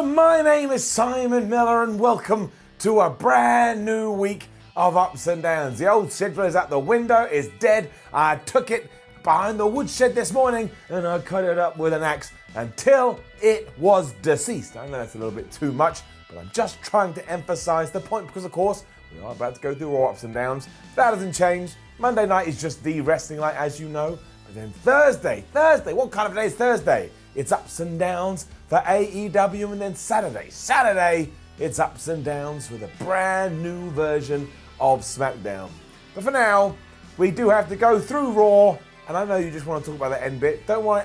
Hello, my name is Simon Miller and welcome to a brand new week of Ups and Downs. The old schedule is out the window, it's dead. I took it behind the woodshed this morning and I cut it up with an axe until it was deceased. I know that's a little bit too much, but I'm just trying to emphasize the point because, of course, we are about to go through Raw Ups and Downs. That hasn't changed. Monday night is just the wrestling night, as you know. But then Thursday, what kind of day is Thursday? It's Ups and Downs for AEW, and then Saturday, it's Ups and Downs with a brand new version of SmackDown. But for now, we do have to go through Raw, and I know you just want to talk about the end bit. Don't worry.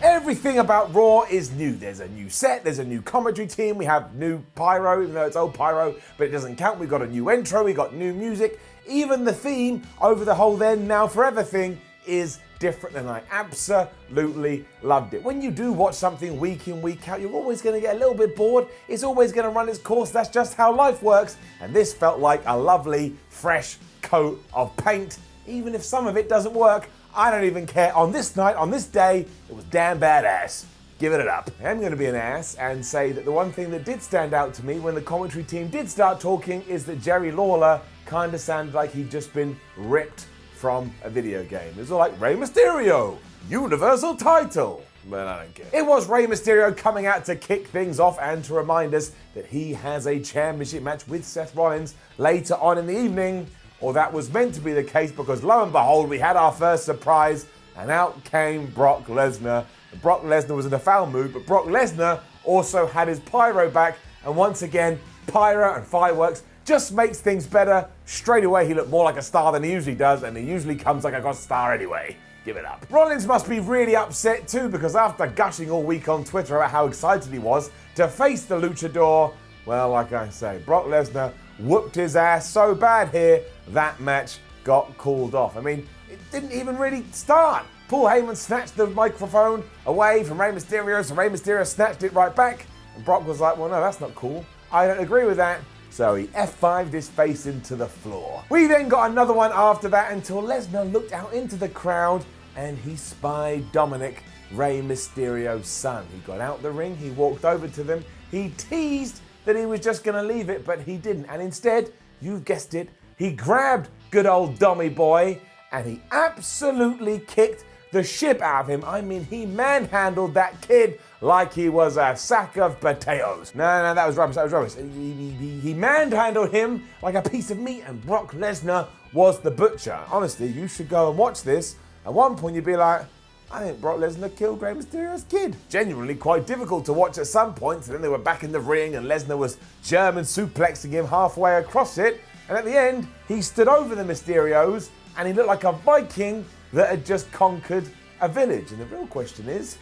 Everything about Raw is new. There's a new set, there's a new commentary team, we have new pyro, even though it's old pyro, but it doesn't count. We've got a new intro, we got new music. Even the theme over the whole then, now, forever thing is different, and I absolutely loved it. When you do watch something week in, week out, you're always going to get a little bit bored. It's always going to run its course. That's just how life works. And this felt like a lovely, fresh coat of paint. Even if some of it doesn't work, I don't even care. On this night, on this day, it was damn badass. Give it up. I'm going to be an ass and say that the one thing that did stand out to me when the commentary team did start talking is that Jerry Lawler kind of sounded like he'd just been ripped from a video game. It was all like, Rey Mysterio, Universal title. But I don't care. It was Rey Mysterio coming out to kick things off and to remind us that he has a championship match with Seth Rollins later on in the evening. Or that was meant to be the case, because lo and behold, we had our first surprise, and out came Brock Lesnar. Brock Lesnar was in a foul mood, but Brock Lesnar also had his pyro back, and once again, pyro and fireworks just makes things better. Straight away, he looked more like a star than he usually does, and he usually comes like a star anyway. Give it up. Rollins must be really upset too, because after gushing all week on Twitter about how excited he was to face the luchador, well, like I say, Brock Lesnar whooped his ass so bad here, that match got called off. I mean, it didn't even really start. Paul Heyman snatched the microphone away from Rey Mysterio, so Rey Mysterio snatched it right back, and Brock was like, well, no, that's not cool. I don't agree with that. So he F5'd his face into the floor. We then got another one after that until Lesnar looked out into the crowd and he spied Dominic, Rey Mysterio's son. He got out the ring, he walked over to them, he teased that he was just going to leave it, but he didn't. And instead, you've guessed it, he grabbed good old Dommy boy and he absolutely kicked the shit out of him. I mean, he manhandled that kid like he was a sack of potatoes. No, that was rubbish. He manhandled him like a piece of meat, and Brock Lesnar was the butcher. Honestly, you should go and watch this. At one point, you'd be like, I think Brock Lesnar killed Rey Mysterio's kid. Genuinely quite difficult to watch at some points, and then they were back in the ring and Lesnar was German suplexing him halfway across it, and at the end, he stood over the Mysterios and he looked like a Viking that had just conquered a village. And the real question is,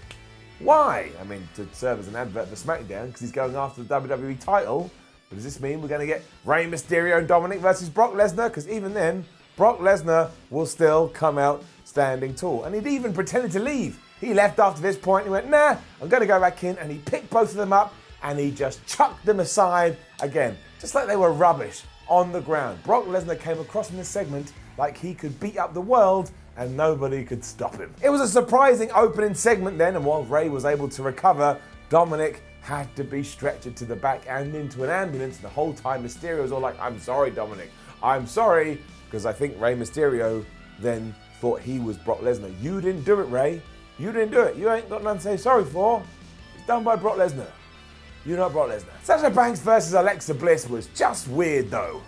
why? I mean, to serve as an advert for SmackDown, because he's going after the WWE title, but does this mean we're going to get Rey Mysterio and Dominic versus Brock Lesnar? Because even then, Brock Lesnar will still come out standing tall. And he'd even pretended to leave. He left after this point. He went, nah, I'm going to go back in. And he picked both of them up and he just chucked them aside again, just like they were rubbish on the ground. Brock Lesnar came across in this segment like he could beat up the world and nobody could stop him. It was a surprising opening segment then, and while Rey was able to recover, Dominic had to be stretchered to the back and into an ambulance. The whole time Mysterio was all like, I'm sorry, Dominic, I'm sorry, because I think Rey Mysterio then thought he was Brock Lesnar. You didn't do it, Rey. You didn't do it. You ain't got nothing to say sorry for. It's done by Brock Lesnar. You're not Brock Lesnar. Sasha Banks versus Alexa Bliss was just weird though.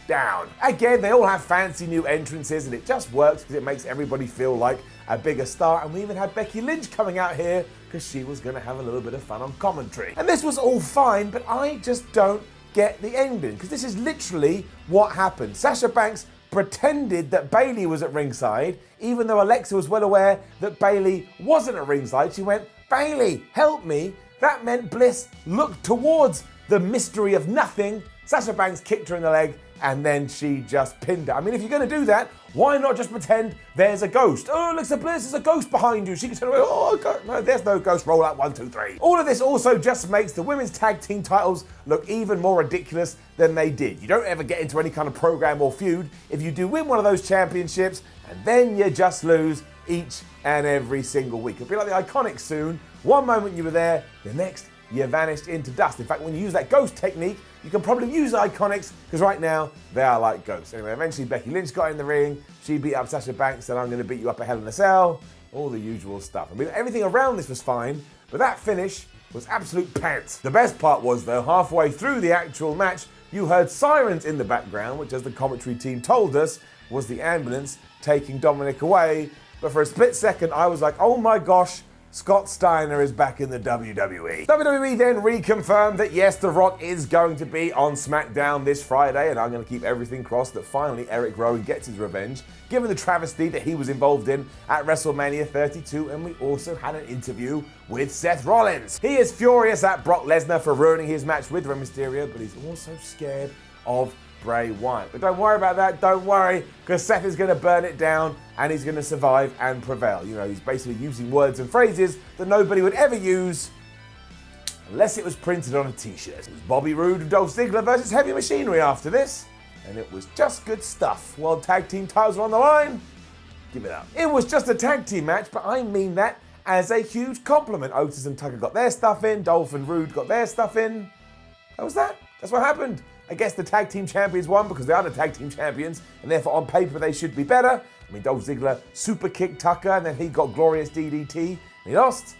Down. Again, they all have fancy new entrances and it just works because it makes everybody feel like a bigger star. And we even had Becky Lynch coming out here because she was going to have a little bit of fun on commentary. And this was all fine, but I just don't get the ending, because this is literally what happened. Sasha Banks pretended that Bayley was at ringside, even though Alexa was well aware that Bayley wasn't at ringside. She went, Bayley, help me. That meant Bliss looked towards the mystery of nothing. Sasha Banks kicked her in the leg and then she just pinned her. I mean, if you're going to do that, why not just pretend there's a ghost? Oh, Alexa Bliss, there's a ghost behind you. She can turn away. Oh, God. No, there's no ghost. Roll out 1, 2, 3. All of this also just makes the women's tag team titles look even more ridiculous than they did. You don't ever get into any kind of program or feud if you do win one of those championships and then you just lose each and every single week. It'll be like the Iconics soon. One moment you were there, the next you vanished into dust. In fact, when you use that ghost technique, you can probably use Iconics, because right now, they are like ghosts. Anyway, eventually Becky Lynch got in the ring, she beat up Sasha Banks, said, I'm going to beat you up a Hell in a Cell, all the usual stuff. I mean, everything around this was fine, but that finish was absolute pants. The best part was, though, halfway through the actual match, you heard sirens in the background, which, as the commentary team told us, was the ambulance taking Dominic away. But for a split second, I was like, oh my gosh, Scott Steiner is back in the WWE. WWE then reconfirmed that yes, The Rock is going to be on SmackDown this Friday, and I'm going to keep everything crossed that finally Eric Rowan gets his revenge, given the travesty that he was involved in at WrestleMania 32, and we also had an interview with Seth Rollins. He is furious at Brock Lesnar for ruining his match with Rey Mysterio, but he's also scared of Bray Wyatt. But don't worry about that, don't worry, because Seth is going to burn it down and he's going to survive and prevail. You know, he's basically using words and phrases that nobody would ever use unless it was printed on a t-shirt. It was Bobby Roode and Dolph Ziggler versus Heavy Machinery after this, and it was just good stuff. World Tag Team titles are on the line. Give it up. It was just a tag team match, but I mean that as a huge compliment. Otis and Tucker got their stuff in, Dolph and Roode got their stuff in. That was that. That's what happened. I guess the tag team champions won because they are the tag team champions, and therefore on paper they should be better. I mean, Dolph Ziggler super kicked Tucker, and then he got glorious DDT, and he lost.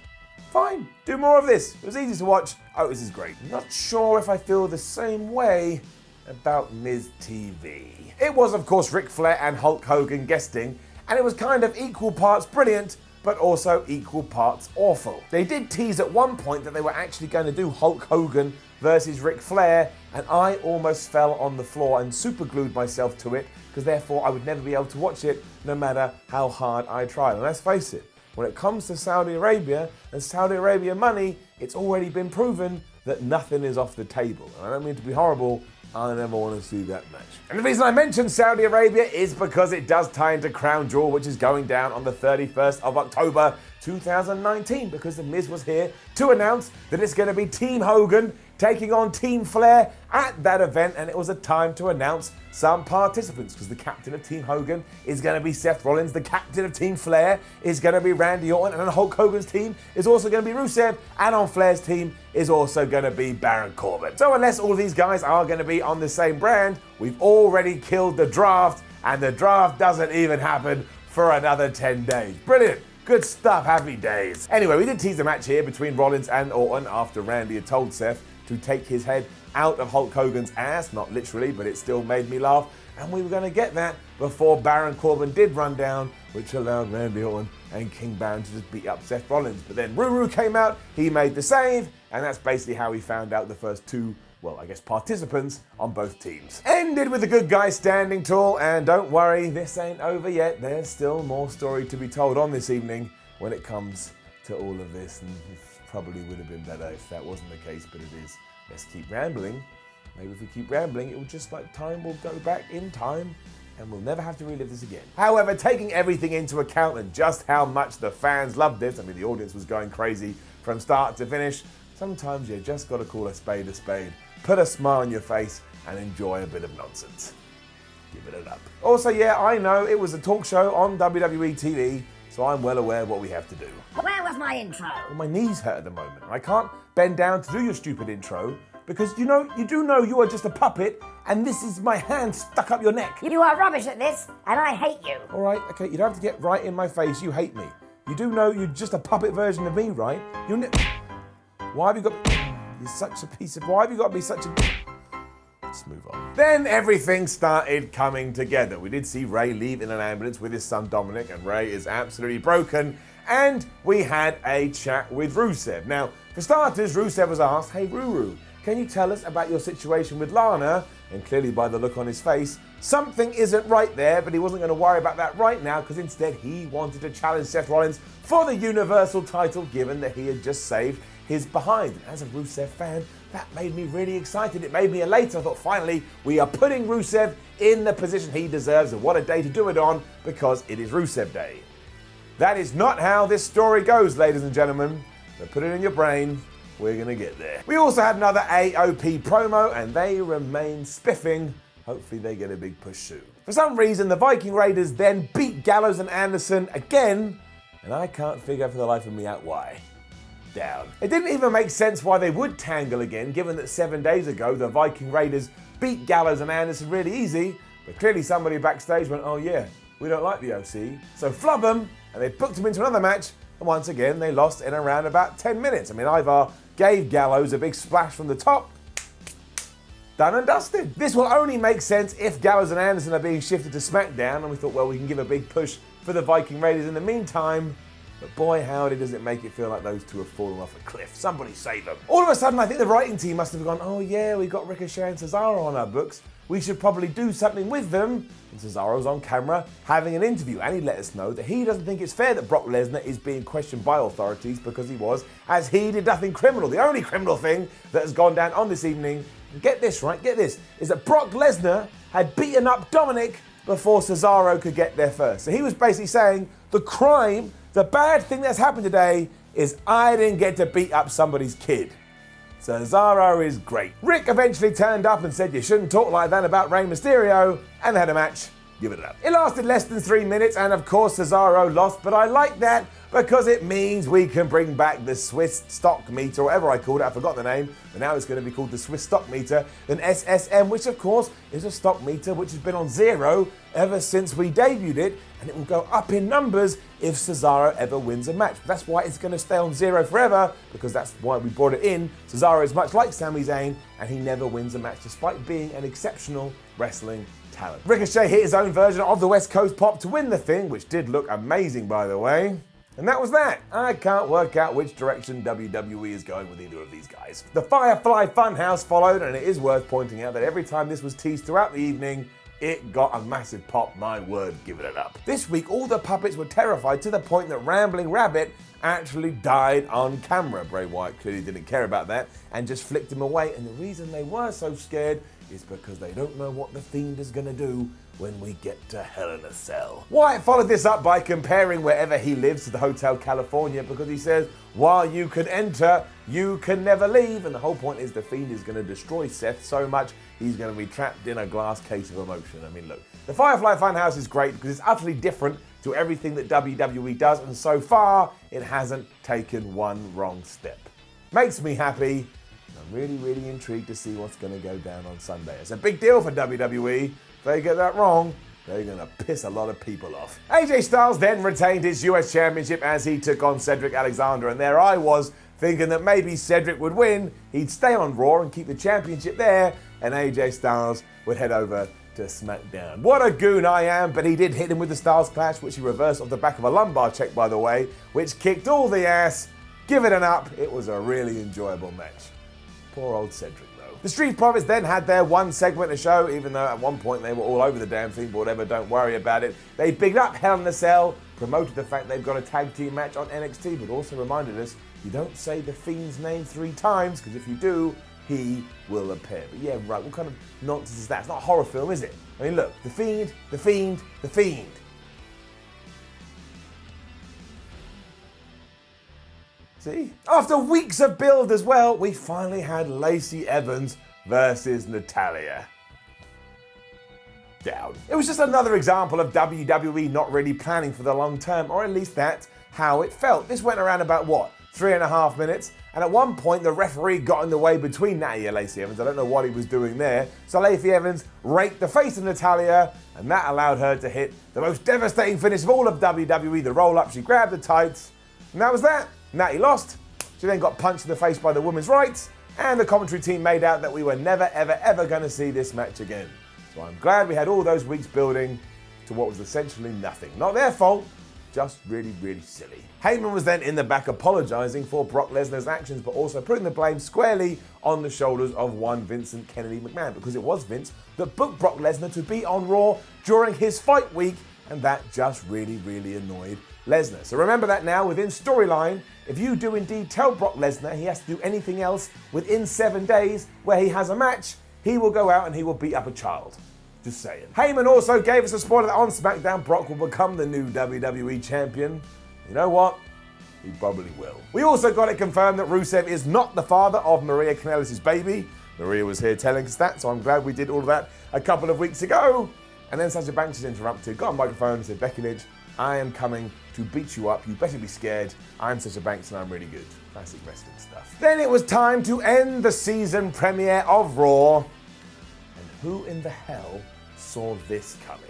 Fine, do more of this. It was easy to watch. Otis is great. Not sure if I feel the same way about Miz TV. It was, of course, Ric Flair and Hulk Hogan guesting, and it was kind of equal parts brilliant, but also equal parts awful. They did tease at one point that they were actually going to do Hulk Hogan versus Ric Flair, and I almost fell on the floor and super glued myself to it, because therefore I would never be able to watch it no matter how hard I tried. And let's face it, when it comes to Saudi Arabia and Saudi Arabia money, it's already been proven that nothing is off the table. And I don't mean to be horrible, I never want to see that match. And the reason I mention Saudi Arabia is because it does tie into Crown Jewel, which is going down on the 31st of October 2019, because The Miz was here to announce that it's going to be Team Hogan taking on Team Flair at that event, and it was a time to announce some participants, because the captain of Team Hogan is going to be Seth Rollins, the captain of Team Flair is going to be Randy Orton, and on Hulk Hogan's team is also going to be Rusev, and on Flair's team is also going to be Baron Corbin. So unless all these guys are going to be on the same brand, we've already killed the draft, and the draft doesn't even happen for another 10 days. Brilliant. Good stuff, happy days. Anyway, we did tease a match here between Rollins and Orton after Randy had told Seth to take his head out of Hulk Hogan's ass, not literally, but it still made me laugh, and we were going to get that before Baron Corbin did run down, which allowed Randy Orton and King Baron to just beat up Seth Rollins. But then Ruru came out, he made the save, and that's basically how we found out the first two, well, I guess participants on both teams. Ended with the good guy standing tall, and don't worry, this ain't over yet. There's still more story to be told on this evening when it comes to all of this, and it probably would have been better if that wasn't the case, but it is. Let's keep rambling. Maybe if we keep rambling, it will just like time will go back in time and we'll never have to relive this again. However, taking everything into account and just how much the fans loved it, I mean, the audience was going crazy from start to finish, sometimes you just got to call a spade, put a smile on your face and enjoy a bit of nonsense. Give it up. Also, yeah, I know it was a talk show on WWE TV, so I'm well aware of what we have to do. Where was my intro? Well, my knees hurt at the moment. I can't bend down to do your stupid intro because you do know you are just a puppet and this is my hand stuck up your neck. You are rubbish at this and I hate you. All right, okay, you don't have to get right in my face. You hate me. You do know you're just a puppet version of me, right? Why have you got... You're such a piece of... Why have you got to be such a... Let's move on. Then everything started coming together. We did see Rey leave in an ambulance with his son Dominic, and Rey is absolutely broken. And we had a chat with Rusev. Now, for starters, Rusev was asked, hey Ruru, can you tell us about your situation with Lana? And clearly by the look on his face, something isn't right there, but he wasn't going to worry about that right now because instead he wanted to challenge Seth Rollins for the Universal title, given that he had just saved his behind. And as a Rusev fan, that made me really excited. It made me elate. I thought, finally, we are putting Rusev in the position he deserves, and what a day to do it on, because it is Rusev Day. That is not how this story goes, ladies and gentlemen. But put it in your brain. We're going to get there. We also had another AOP promo, and they remain spiffing. Hopefully they get a big push soon. For some reason, the Viking Raiders then beat Gallows and Anderson again, and I can't figure for the life of me out why. Down. It didn't even make sense why they would tangle again, given that 7 days ago the Viking Raiders beat Gallows and Anderson really easy, but clearly somebody backstage went, oh yeah, we don't like the OC, so flub them, and they booked him into another match, and once again they lost in around about 10 minutes. I mean, Ivar gave Gallows a big splash from the top, done and dusted. This will only make sense if Gallows and Anderson are being shifted to SmackDown, and we thought, well, we can give a big push for the Viking Raiders in the meantime. But boy, howdy does it make it feel like those two have fallen off a cliff. Somebody save them. All of a sudden, I think the writing team must have gone, oh yeah, we got Ricochet and Cesaro on our books. We should probably do something with them. And Cesaro's on camera having an interview, and he let us know that he doesn't think it's fair that Brock Lesnar is being questioned by authorities because he was, as he did nothing criminal. The only criminal thing that has gone down on this evening, and get this right, get this, is that Brock Lesnar had beaten up Dominic before Cesaro could get there first. So he was basically saying the crime, the bad thing that's happened today is I didn't get to beat up somebody's kid. Cesaro is great. Rick eventually turned up and said you shouldn't talk like that about Rey Mysterio, and they had a match. Give it up. It lasted less than 3 minutes, and of course Cesaro lost, but I like that because it means we can bring back the Swiss stock meter, or whatever I called it, I forgot the name, but now it's going to be called the Swiss stock meter, then SSM, which of course is a stock meter which has been on 0 ever since we debuted it, and it will go up in numbers if Cesaro ever wins a match. That's why it's going to stay on 0 forever, because that's why we brought it in. Cesaro is much like Sami Zayn, and he never wins a match despite being an exceptional wrestling talent. Ricochet hit his own version of the West Coast Pop to win the thing, which did look amazing, by the way. And that was that. I can't work out which direction WWE is going with either of these guys. The Firefly Funhouse followed, and it is worth pointing out that every time this was teased throughout the evening, it got a massive pop. My word, give it up. This week, all the puppets were terrified to the point that Rambling Rabbit actually died on camera. Bray Wyatt clearly didn't care about that and just flicked him away. And the reason they were so scared is because they don't know what the Fiend is going to do when we get to Hell in a Cell. Wyatt followed this up by comparing wherever he lives to the Hotel California, because he says, while you can enter, you can never leave. And the whole point is the Fiend is going to destroy Seth so much he's going to be trapped in a glass case of emotion. I mean, look, the Firefly Funhouse is great because it's utterly different to everything that WWE does, and so far, it hasn't taken one wrong step. Makes me happy. I'm really, really intrigued to see what's going to go down on Sunday. It's a big deal for WWE. If they get that wrong, they're going to piss a lot of people off. AJ Styles then retained his US Championship as he took on Cedric Alexander, and there I was thinking that maybe Cedric would win, he'd stay on Raw and keep the championship there, and AJ Styles would head over to SmackDown. What a goon I am, but he did hit him with the Styles Clash, which he reversed off the back of a lumbar check, by the way, which kicked all the ass. Give it an up. It was a really enjoyable match. Poor old Cedric. The Street Profits then had their one segment to show, even though at one point they were all over the damn thing, but whatever, don't worry about it. They bigged up Hell in a Cell, promoted the fact they've got a tag team match on NXT, but also reminded us, you don't say the Fiend's name 3 times, because if you do, he will appear. But yeah, right, what kind of nonsense is that? It's not a horror film, is it? I mean, look, the Fiend, the Fiend, the Fiend. See? After weeks of build as well, we finally had Lacey Evans versus Natalya. Down. It was just another example of WWE not really planning for the long term, or at least that's how it felt. This went around about, 3.5 minutes, and at one point the referee got in the way between Natty and Lacey Evans. I don't know what he was doing there. So Lacey Evans raked the face of Natalya, and that allowed her to hit the most devastating finish of all of WWE, the roll-up. She grabbed the tights, and that was that. Natty lost. She then got punched in the face by the women's rights, and the commentary team made out that we were never, ever, ever going to see this match again. So I'm glad we had all those weeks building to what was essentially nothing. Not their fault, Just really, really silly. Heyman was then in the back apologizing for Brock Lesnar's actions, but also putting the blame squarely on the shoulders of one Vincent Kennedy McMahon, because it was Vince that booked Brock Lesnar to be on Raw during his fight week, and that just really, really annoyed Lesnar. So remember that now within storyline, if you do indeed tell Brock Lesnar he has to do anything else within 7 days where he has a match, he will go out and he will beat up a child. Just saying. Heyman also gave us a spoiler that on SmackDown, Brock will become the new WWE champion. You know what? He probably will. We also got it confirmed that Rusev is not the father of Maria Kanellis' baby. Maria was here telling us that, so I'm glad we did all of that a couple of weeks ago. And then Sasha Banks is interrupted, got on the microphone and said, Becky Lynch, I am coming to beat you up. You better be scared. I'm Sasha Banks and I'm really good. Classic wrestling stuff. Then it was time to end the season premiere of Raw. And who in the hell saw this coming?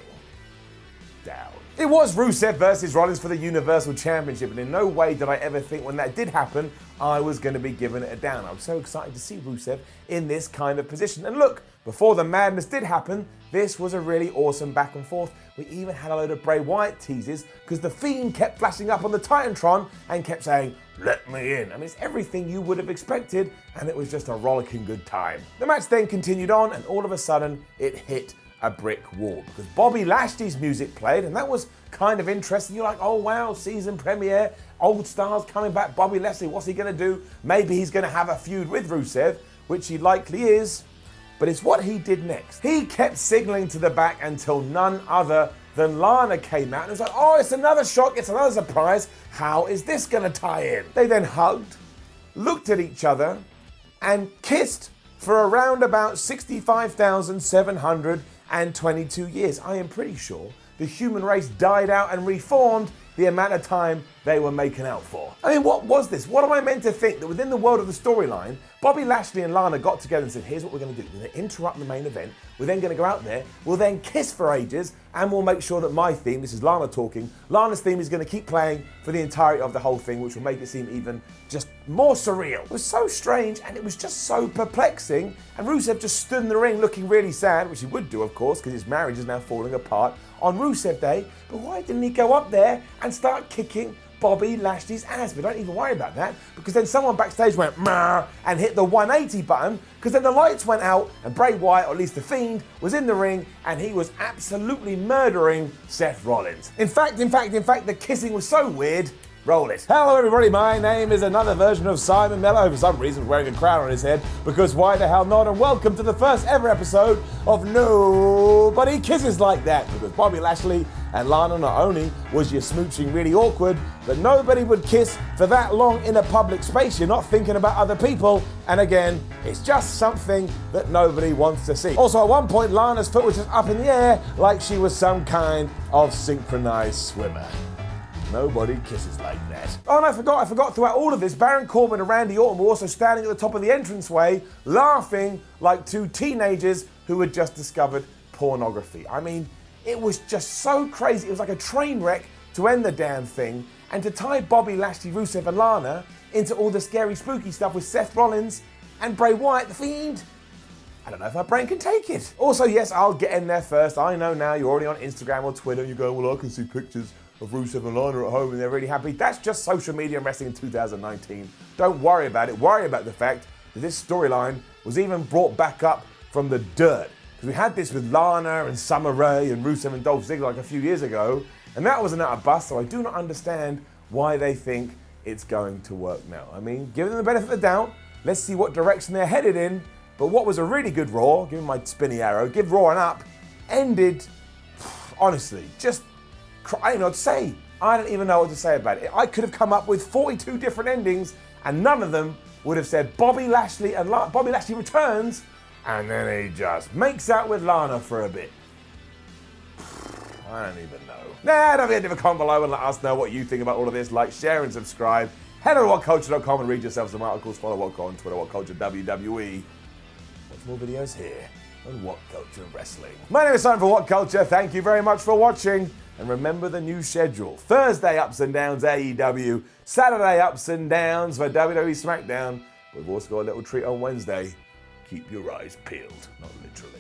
Down. It was Rusev versus Rollins for the Universal Championship, and in no way did I ever think when that did happen, I was going to be giving it a down. I was so excited to see Rusev in this kind of position. And look, before the madness did happen, this was a really awesome back and forth. We even had a load of Bray Wyatt teases because the Fiend kept flashing up on the Titantron and kept saying, let me in. I mean, it's everything you would have expected, and it was just a rollicking good time. The match then continued on, and all of a sudden, it hit a brick wall because Bobby Lashley's music played, and that was kind of interesting. You're like, oh wow, season premiere, old stars coming back. Bobby Lashley, what's he going to do? Maybe he's going to have a feud with Rusev, which he likely is, but it's what he did next. He kept signaling to the back until none other than Lana came out and was like, oh, it's another shock, it's another surprise. How is this going to tie in? They then hugged, looked at each other, and kissed for around about 65,722 years. I am pretty sure the human race died out and reformed the amount of time they were making out for. I mean, what was this? What am I meant to think? That within the world of the storyline, Bobby Lashley and Lana got together and said, here's what we're going to do. We're going to interrupt the main event. We're then going to go out there. We'll then kiss for ages, and we'll make sure that my theme, this is Lana talking, Lana's theme is going to keep playing for the entirety of the whole thing, which will make it seem even just more surreal. It was so strange, and it was just so perplexing. And Rusev just stood in the ring looking really sad, which he would do, of course, because his marriage is now falling apart on Rusev Day. But why didn't he go up there and start kicking Bobby Lashley's ass? But don't even worry about that, because then someone backstage went "Mah" and hit the 180 button, because then the lights went out and Bray Wyatt, or at least the Fiend, was in the ring and he was absolutely murdering Seth Rollins. In fact, the kissing was so weird. Roll it. Hello everybody, my name is another version of Simon Mello, for some reason wearing a crown on his head, because why the hell not, and welcome to the first ever episode of Nobody Kisses Like That, because Bobby Lashley and Lana, not only was your smooching really awkward, but nobody would kiss for that long in a public space. You're not thinking about other people, and again, it's just something that nobody wants to see. Also, at one point, Lana's foot was just up in the air like she was some kind of synchronized swimmer. Nobody kisses like that. Oh, and I forgot throughout all of this, Baron Corbin and Randy Orton were also standing at the top of the entranceway, laughing like two teenagers who had just discovered pornography. I mean, it was just so crazy. It was like a train wreck to end the damn thing, and to tie Bobby Lashley, Rusev, and Lana into all the scary, spooky stuff with Seth Rollins and Bray Wyatt, the Fiend. I don't know if my brain can take it. Also, yes, I'll get in there first. I know now you're already on Instagram or Twitter, and you're going, well, I can see pictures of Rusev and Lana at home and they're really happy. That's just social media and wrestling in 2019. Don't worry about it. Worry about the fact that this storyline was even brought back up from the dirt. Because we had this with Lana and Summer Rae and Rusev and Dolph Ziggler like a few years ago, and that was an utter bust, so I do not understand why they think it's going to work now. I mean, give them the benefit of the doubt. Let's see what direction they're headed in. But what was a really good Raw, give me my spinny arrow, give Raw an up, ended, honestly, just I don't know what to say. I don't even know what to say about it. I could have come up with 42 different endings, and none of them would have said Bobby Lashley returns, and then he just makes out with Lana for a bit. I don't even know. Don't forget to leave a comment below and let us know what you think about all of this. Like, share, and subscribe. Head over to WhatCulture.com and read yourself some articles. Follow WhatCulture on Twitter, WhatCulture WWE. Watch more videos here on WhatCulture Wrestling. My name is Simon for WhatCulture. Thank you very much for watching. And remember the new schedule. Thursday, Ups and Downs AEW. Saturday, Ups and Downs for WWE SmackDown. We've also got a little treat on Wednesday. Keep your eyes peeled, not literally.